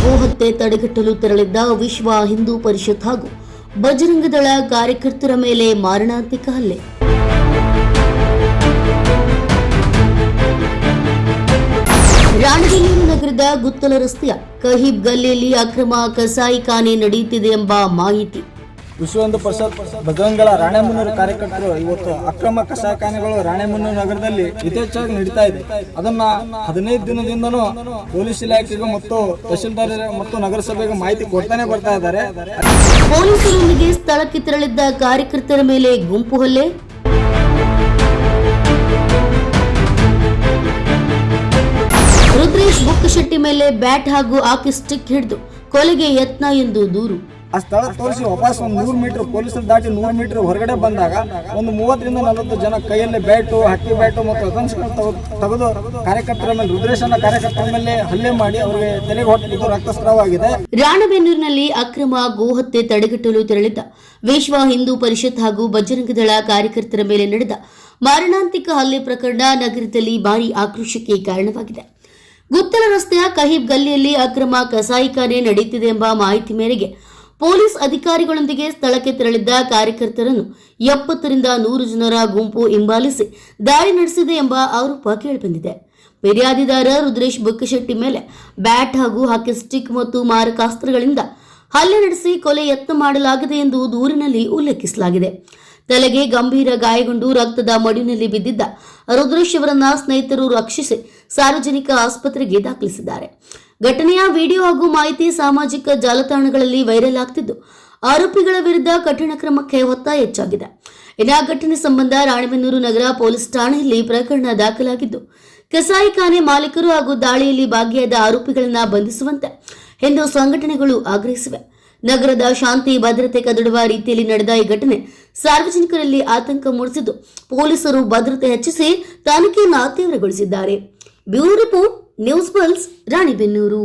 ಗೋಹತ್ಯೆ ತಡೆಗಟ್ಟಲು ತೆರಳಿದ್ದ ವಿಶ್ವ ಹಿಂದೂ ಪರಿಷತ್ ಹಾಗೂ ಬಜರಂಗ ದಳ ಕಾರ್ಯಕರ್ತರ ಮೇಲೆ ಮಾರಣಾಂತಿಕ ಹಲ್ಲೆ. ರಾಣೆಬೆನ್ನೂರು ನಗರದ ಗುತ್ತಲ ರಸ್ತೆಯ ಕಹೀಬ್ ಗಲ್ಲಿಯಲ್ಲಿ ಅಕ್ರಮ ಕಸಾಯಿಖಾನೆ ನಡೆಯುತ್ತಿದೆ ಎಂಬ ಮಾಹಿತಿ. ವಿಶ್ವ ಹಿಂದೂ ಪರಿಷತ್ ಬಜರಂಗದಳ ರಾಣೆಬೆನ್ನೂರು ಕಾರ್ಯಕರ್ತರು ಇವತ್ತು ಅಕ್ರಮ ಕಸಾಯಿಖಾನೆಗಳು ರಾಣೆಬೆನ್ನೂರು ನಗರದಲ್ಲಿ ಯಥೇಚ್ಛವಾಗಿ ನಡೀತಾ ಇದೆ. ಅದನ್ನ 15 ದಿನದಿಂದನೂ ಪೊಲೀಸ್ ಇಲಾಖೆಗೂ ಮತ್ತು ತಹಶೀಲ್ದಾರ್ ಮತ್ತು ನಗರಸಭೆಗೆ ಮಾಹಿತಿ ಕೊಡ್ತಾನೆ ಬರ್ತಾ ಇದ್ದಾರೆ. ಪೊಲೀಸರೊಂದಿಗೆ ಸ್ಥಳಕ್ಕೆ ತೆರಳಿದ್ದ ಕಾರ್ಯಕರ್ತರ ಮೇಲೆ ಗುಂಪು ಹಲ್ಲೆ. ರುದ್ರೇಶ್ ಬುಕ್ಕಶೆಟ್ಟಿ ಮೇಲೆ ಬ್ಯಾಟ್ ಹಾಗೂ ಆಕಿ ಸ್ಟಿಕ್ ಹಿಡಿದು ಕೊಲೆಗೆ ಯತ್ನ ಎಂದು ದೂರು. ಆ ಸ್ಥಳ ತೋರಿಸಿ ವಾಪಸ್ 100 ಮೀಟರ್ ಪೊಲೀಸರು ದಾಟಿ 100 ಮೀಟರ್ ಹೊರಗಡೆ ಬಂದಾಗ ಒಂದು 30 ರಿಂದ 40 ಜನ ಕೈಯಲ್ಲಿ ಬ್ಯಾಟು, ಹಕ್ಕಿ ಬ್ಯಾಟು ಮತ್ತು ಅತಂಶಗಳು ತೆಗೆದು ಕಾರ್ಯಕರ್ತರ ಮೇಲೆ, ರುದ್ರೇಶ್ ಅನ್ನೋ ಕಾರ್ಯಕರ್ತರ ಮೇಲೆ ಹಲ್ಲೆ ಮಾಡಿ ಅವರಿಗೆ ತಲೆಗೆ ಹೊಡೆದಿದ್ದು ರಕ್ತಸ್ರಾವವಾಗಿದೆ. ರಾಣೆಬೆನ್ನೂರಿನಲ್ಲಿ ಅಕ್ರಮ ಗೋಹತ್ಯೆ ತಡೆಗಟ್ಟಲು ತೆರಳಿದ್ದ ವಿಶ್ವ ಹಿಂದೂ ಪರಿಷತ್ ಹಾಗೂ ಬಜರಂಗ ದಳ ಕಾರ್ಯಕರ್ತರ ಮೇಲೆ ನಡೆದ ಮಾರಣಾಂತಿಕ ಹಲ್ಲೆ ಪ್ರಕರಣ ನಗರದಲ್ಲಿ ಭಾರೀ ಆಕ್ರೋಶಕ್ಕೆ ಕಾರಣವಾಗಿದೆ. ಗುತ್ತಲ ರಸ್ತೆಯ ಕಹೀಬ್ ಗಲ್ಲಿಯಲ್ಲಿ ಅಕ್ರಮ ಕಸಾಯಿಖಾನೆ ನಡೆಯುತ್ತಿದೆ ಎಂಬ ಮಾಹಿತಿ ಮೇರೆಗೆ ಪೊಲೀಸ್ ಅಧಿಕಾರಿಗಳೊಂದಿಗೆ ಸ್ಥಳಕ್ಕೆ ತೆರಳಿದ್ದ ಕಾರ್ಯಕರ್ತರನ್ನು 70 ರಿಂದ 100 ಜನರ ಗುಂಪು ಹಿಂಬಾಲಿಸಿ ದಾಳಿ ನಡೆಸಿದೆ ಎಂಬ ಆರೋಪ ಕೇಳಿಬಂದಿದೆ. ಫಿರ್ಯಾದಿದಾರ ರುದ್ರೇಶ್ ಬುಕ್ಕಶೆಟ್ಟಿ ಮೇಲೆ ಬ್ಯಾಟ್ ಹಾಗೂ ಹಾಕಿ ಸ್ಟಿಕ್ ಮತ್ತು ಮಾರಕಾಸ್ತ್ರಗಳಿಂದ ಹಲ್ಲೆ ನಡೆಸಿ ಕೊಲೆ ಯತ್ನ ಮಾಡಲಾಗಿದೆ ಎಂದು ದೂರಿನಲ್ಲಿ ಉಲ್ಲೇಖಿಸಲಾಗಿದೆ. ತಲೆಗೆ ಗಂಭೀರ ಗಾಯಗೊಂಡು ರಕ್ತದ ಮಡುವಿನಲ್ಲಿ ಬಿದ್ದಿದ್ದ ರುದ್ರೇಶ್ ಅವರನ್ನ ಸ್ನೇಹಿತರು ರಕ್ಷಿಸಿ ಸಾರ್ವಜನಿಕ ಆಸ್ಪತ್ರೆಗೆ ದಾಖಲಿಸಿದ್ದಾರೆ. ಘಟನೆಯ ವಿಡಿಯೋ ಹಾಗೂ ಮಾಹಿತಿ ಸಾಮಾಜಿಕ ಜಾಲತಾಣಗಳಲ್ಲಿ ವೈರಲ್ ಆಗ್ತಿದ್ದು ಆರೋಪಿಗಳ ವಿರುದ್ಧ ಕಠಿಣ ಕ್ರಮಕ್ಕೆ ಒತ್ತಾಯ ಹೆಚ್ಚಾಗಿದೆ. ಇನ್ನು ಘಟನೆ ಸಂಬಂಧ ರಾಣೆಬೆನ್ನೂರು ನಗರ ಪೊಲೀಸ್ ಠಾಣೆಯಲ್ಲಿ ಪ್ರಕರಣ ದಾಖಲಾಗಿದ್ದು ಕಸಾಯಿಖಾನೆ ಮಾಲೀಕರು ಹಾಗೂ ದಾಳಿಯಲ್ಲಿ ಭಾಗಿಯಾದ ಆರೋಪಿಗಳನ್ನ ಬಂಧಿಸುವಂತೆ ಹಿಂದೂ ಸಂಘಟನೆಗಳು ಆಗ್ರಹಿಸಿವೆ. ನಗರದ ಶಾಂತಿ ಭದ್ರತೆ ಕದಡುವ ರೀತಿಯಲ್ಲಿ ನಡೆದ ಈ ಘಟನೆ ಸಾರ್ವಜನಿಕರಲ್ಲಿ ಆತಂಕ ಮೂಡಿಸಿದ್ದು ಪೊಲೀಸರು ಭದ್ರತೆ ಹೆಚ್ಚಿಸಿ ತನಿಖೆಯನ್ನು ತೀವ್ರಗೊಳಿಸಿದ್ದಾರೆ. Bureau report, news pulse, Ranebennur.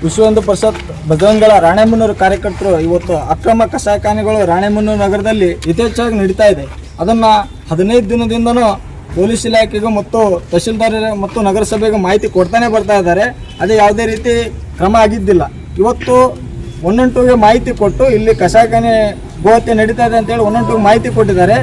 Vishwa Hindu ಪರಿಷತ್ ಬಜರಂಗದಳ ರಾಣೆಬೆನ್ನೂರು ಕಾರ್ಯಕರ್ತರು ಇವತ್ತು ಅಕ್ರಮ ಕಸಾಯಿಖಾನೆಗಳು ರಾಣೆಬೆನ್ನೂರು ನಗರದಲ್ಲಿ ಯಥೇಚ್ಛವಾಗಿ ನಡೀತಾ ಇದೆ. ಅದನ್ನ 15 ದಿನದಿಂದನೂ ಪೊಲೀಸ್ ಇಲಾಖೆಗೂ ಮತ್ತು ತಹಶೀಲ್ದಾರ್ ಮತ್ತು ನಗರಸಭೆಗೆ ಮಾಹಿತಿ ಕೊಡ್ತಾನೆ ಬರ್ತಾ ಇದ್ದಾರೆ. ಅದೇ ಯಾವುದೇ ರೀತಿ ಕ್ರಮ ಆಗಿದ್ದಿಲ್ಲ. ಇವತ್ತು 112ಗೆ ಮಾಹಿತಿ ಕೊಟ್ಟು ಇಲ್ಲಿ ಕಸಾಯಿಖಾನೆ ಗೋಹತ್ಯೆ ನಡೀತಾ ಇದೆ ಅಂತೇಳಿ 112ಗೆ ಮಾಹಿತಿ ಕೊಟ್ಟಿದ್ದಾರೆ.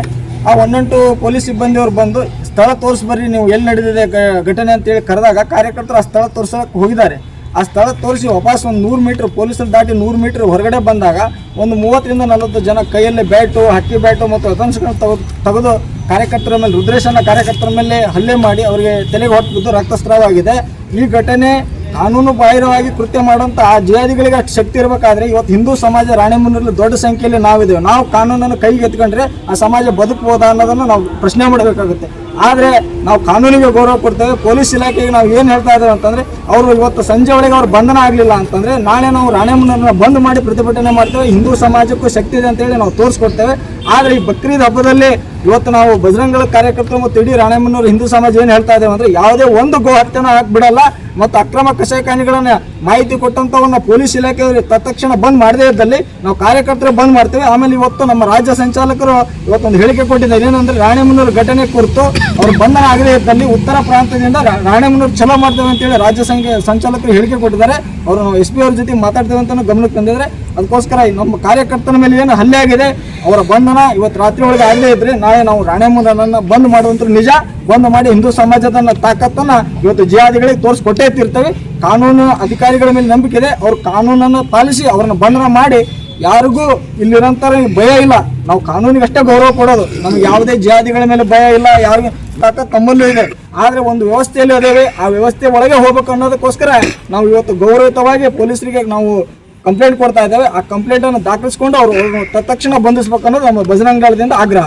ಆ 112 ಪೊಲೀಸ್ ಸಿಬ್ಬಂದಿಯವರು ಬಂದು ಸ್ಥಳ ತೋರಿಸ್ಬರ್ರಿ, ನೀವು ಎಲ್ಲಿ ನಡೆದಿದೆ ಘಟನೆ ಅಂತೇಳಿ ಕರೆದಾಗ ಕಾರ್ಯಕರ್ತರು ಆ ಸ್ಥಳ ತೋರಿಸೋಕೆ ಹೋಗಿದ್ದಾರೆ. ಆ ಸ್ಥಳ ತೋರಿಸಿ ವಾಪಸ್ 100 ಮೀಟರ್ ಪೊಲೀಸರು ದಾಟಿ 100 ಮೀಟರ್ ಹೊರಗಡೆ ಬಂದಾಗ ಒಂದು 30 ರಿಂದ 40 ಜನ ಕೈಯಲ್ಲಿ ಬ್ಯಾಟು, ಹಕ್ಕಿ ಬ್ಯಾಟು ಮತ್ತು ಅತಂಶಗಳು ತೆಗೆದು ಕಾರ್ಯಕರ್ತರ ಮೇಲೆ, ರುದ್ರೇಶ್ ಅನ್ನೋ ಕಾರ್ಯಕರ್ತರ ಮೇಲೆ ಹಲ್ಲೆ ಮಾಡಿ ಅವರಿಗೆ ತಲೆಗೆ ಹೊಡೆದಿದ್ದು ರಕ್ತಸ್ರಾವವಾಗಿದೆ. ಈ ಘಟನೆ ಕಾನೂನು ಬಾಹಿರವಾಗಿ ಕೃತ್ಯ ಮಾಡುವಂಥ ಆ ಜಿಹಾದಿಗಳಿಗೆ ಅಷ್ಟು ಶಕ್ತಿ ಇರಬೇಕಾದ್ರೆ ಇವತ್ತು ಹಿಂದೂ ಸಮಾಜ ರಾಣೆಬೆನ್ನೂರಲ್ಲಿ ದೊಡ್ಡ ಸಂಖ್ಯೆಯಲ್ಲಿ ನಾವಿದ್ದೇವೆ. ನಾವು ಕಾನೂನನ್ನು ಕೈಗೆ ಎತ್ಕೊಂಡ್ರೆ ಆ ಸಮಾಜ ಬದುಕಬಹುದಾ ಅನ್ನೋದನ್ನು ನಾವು ಪ್ರಶ್ನೆ ಮಾಡಬೇಕಾಗುತ್ತೆ. ಆದರೆ ನಾವು ಕಾನೂನಿಗೆ ಗೌರವ ಕೊಡ್ತೇವೆ. ಪೊಲೀಸ್ ಇಲಾಖೆಗೆ ನಾವು ಏನು ಹೇಳ್ತಾ ಇದ್ದೇವೆ ಅಂತಂದರೆ ಅವರು ಇವತ್ತು ಸಂಜೆ ಒಳಗೆ ಅವ್ರು ಬಂಧನ ಆಗಲಿಲ್ಲ ಅಂತಂದರೆ ನಾಳೆ ನಾವು ರಾಣೆಬೆನ್ನೂರನ್ನ ಬಂದ್ ಮಾಡಿ ಪ್ರತಿಭಟನೆ ಮಾಡ್ತೇವೆ. ಹಿಂದೂ ಸಮಾಜಕ್ಕೂ ಶಕ್ತಿ ಇದೆ ಅಂತೇಳಿ ನಾವು ತೋರಿಸ್ಕೊಡ್ತೇವೆ. ಆದರೆ ಈ ಬಕ್ರೀದ್ ಹಬ್ಬದಲ್ಲಿ ಇವತ್ತು ನಾವು ಬಜರಂಗದಳ ಕಾರ್ಯಕರ್ತರು ಮತ್ತು ಇಡೀ ರಾಣೆಬೆನ್ನೂರು ಹಿಂದೂ ಸಮಾಜ ಏನು ಹೇಳ್ತಾ ಇದ್ದೇವೆ ಅಂದರೆ ಯಾವುದೇ ಒಂದು ಗೋ ಹತ್ಯೆನ ಬಿಡಲ್ಲ ಮತ್ತು ಅಕ್ರಮ ಕಸಾಯಿಖಾನೆಗಳನ್ನ ಮಾಹಿತಿ ಕೊಟ್ಟಂಥವನ್ನ ಪೊಲೀಸ್ ಇಲಾಖೆಯವರು ತತ್ಕ್ಷಣ ಬಂದ್ ಮಾಡದೇ ಇದ್ದಲ್ಲಿ ನಾವು ಕಾರ್ಯಕರ್ತರು ಬಂದ್ ಮಾಡ್ತೇವೆ. ಆಮೇಲೆ ಇವತ್ತು ನಮ್ಮ ರಾಜ್ಯ ಸಂಚಾಲಕರು ಇವತ್ತೊಂದು ಹೇಳಿಕೆ ಕೊಟ್ಟಿದ್ದಾರೆ. ಏನಂದ್ರೆ ರಾಣೆಬೆನ್ನೂರು ಘಟನೆ ಕುರಿತು ಅವರು ಬಂಧನ ಆಗದೇ ಇದ್ದಲ್ಲಿ ಉತ್ತರ ಪ್ರಾಂತ್ಯದಿಂದ ರಾಣೆಬೆನ್ನೂರು ಚಲೋ ಮಾಡ್ತೇವೆ ಅಂತೇಳಿ ರಾಜ್ಯ ಸಂಚಾಲಕರು ಹೇಳಿಕೆ ಕೊಟ್ಟಿದ್ದಾರೆ. ಅವರು ನಾವು SP ಅವ್ರ ಜೊತೆ ಮಾತಾಡ್ತೇವೆ ಅಂತ ಗಮನಕ್ಕೆ ತಂದಿದ್ದಾರೆ. ಅದಕ್ಕೋಸ್ಕರ ನಮ್ಮ ಕಾರ್ಯಕರ್ತರ ಮೇಲೆ ಏನು ಹಲ್ಲೆ ಆಗಿದೆ ಅವರ ಬಂಧನ ಇವತ್ತು ರಾತ್ರಿ ಒಳಗೆ ಆಗದೇ ಇದ್ರೆ ನಾಳೆ ನಾವು ರಾಣೆಬೆನ್ನೂರನ್ನ ಬಂದ್ ಮಾಡುವಂತ ನಿಜ. ಬಂದ್ ಮಾಡಿ ಹಿಂದೂ ಸಮಾಜದ ತಾಕತ್ತನ್ನ ಇವತ್ತು ಜಿಹಾದಿಗಳಿಗೆ ತೋರಿಸ್ಕೊಟ್ಟೇ ಇರ್ತೀವಿ. ಕಾನೂನು ಅಧಿಕಾರಿಗಳ ಮೇಲೆ ನಂಬಿಕೆ ಇದೆ. ಅವ್ರು ಕಾನೂನನ್ನು ಪಾಲಿಸಿ ಅವ್ರನ್ನ ಬಂಧನ ಮಾಡಿ, ಯಾರಿಗೂ ಇಲ್ಲಿರೋಂಥರ ಭಯ ಇಲ್ಲ. ನಾವು ಕಾನೂನಿಗೆ ಅಷ್ಟೇ ಗೌರವ ಕೊಡೋದು. ನಮ್ಗೆ ಯಾವುದೇ ಜಿಹಾದಿಗಳ ಮೇಲೆ ಭಯ ಇಲ್ಲ. ಯಾರಿಗೂ ತಾಕತ್ ತಮ್ಮಲ್ಲೂ ಇದೆ. ಆದರೆ ಒಂದು ವ್ಯವಸ್ಥೆಯಲ್ಲಿ ಅದೇವೆ, ಆ ವ್ಯವಸ್ಥೆ ಒಳಗೆ ಹೋಗ್ಬೇಕು ಅನ್ನೋದಕ್ಕೋಸ್ಕರ ನಾವು ಇವತ್ತು ಗೌರವಯುತವಾಗಿ ಪೊಲೀಸರಿಗೆ ನಾವು ಕಂಪ್ಲೇಂಟ್ ಕೊಡ್ತಾ ಇದ್ದೇವೆ. ಆ ಕಂಪ್ಲೇಂಟನ್ನು ದಾಖಲಿಸಿಕೊಂಡು ಅವರು ತಕ್ಷಣ ಬಂಧಿಸಬೇಕು ಅನ್ನೋದು ನಮ್ಮ ಬಜರಂಗ ದಳದಿಂದ ಆಗ್ರಹ.